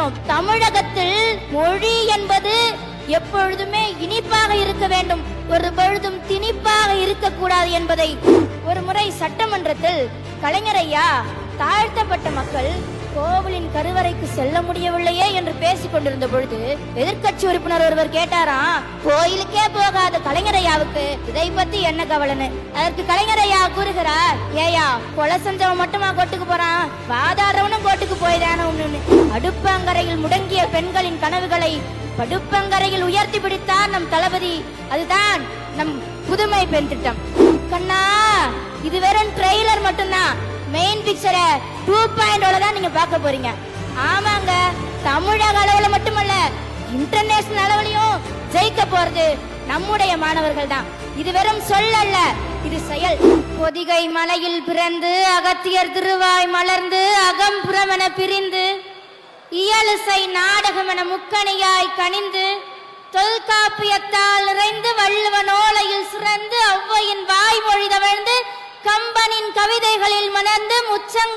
விஷயம், தமிழகத்தில் மொழி என்பது எப்பொழுதுமே இனிப்பாக இருக்க வேண்டும், ஒரு பொழுதும் திணிப்பாக இருக்கக்கூடாது என்பதை ஒரு முறை சட்டமன்றத்தில் கலைஞர் ஐயா தாழ்த்தப்பட்ட மக்கள் கோவிலின் கருவறைக்கு செல்ல முடியவில்லையே என்று பேசிக் கொண்டிருந்த பொழுது எதிர்கட்சி உறுப்பினர் ஒருவர் கேட்டாராம், கோயிலுக்கே போகாத கலைஞர் ஐயாவுக்கு இதை பத்தி என்ன கவலைன்னு. அதற்கு கலைஞர் ஐயா கூறுகிறார், ஏயா கொலை செஞ்சவன் மட்டுமா கோட்டுக்கு போறான், வாதாடுறவனும் கோட்டுக்கு போய்தான ஒண்ணு. அடுப்பங்கரையில் முடங்கிய பெண்களின் கனவுகளை படுப்பங்கரையில் உயர்த்தி பிடித்தார் நம் தளபதி. அதுதான் நம் புதுமை பெண் திட்டம். கண்ணா, இது வெறும் ட்ரெய்லர் மட்டும்தான், மெயின் பிக்சரை 2.0 தான் நீங்க பார்க்க போறீங்க. ஆமாங்க, தமிழக அளவுல மட்டுமல்ல, இன்டர்நேஷனல் அளவுலயும் ஜெயிக்க போறது நம்முடைய மாணவர்கள் தான். இது வெறும் சொல் அல்ல, இது செயல். பொதிகை மலையில் பிறந்து அகத்தியர் திருவாய் மலர்ந்து அகம்புறமென பிரிந்து இயலுசை நாடகமென முக்கணியாய் கனிந்து தொல்காப்பியத்தால் நிறைந்து வள்ளுவனோலையில் சிறந்து ஔவையின் வாய்மொழி தவழ்ந்து கம்பனின் கவிதைகளில் மணந்து முச்சங்க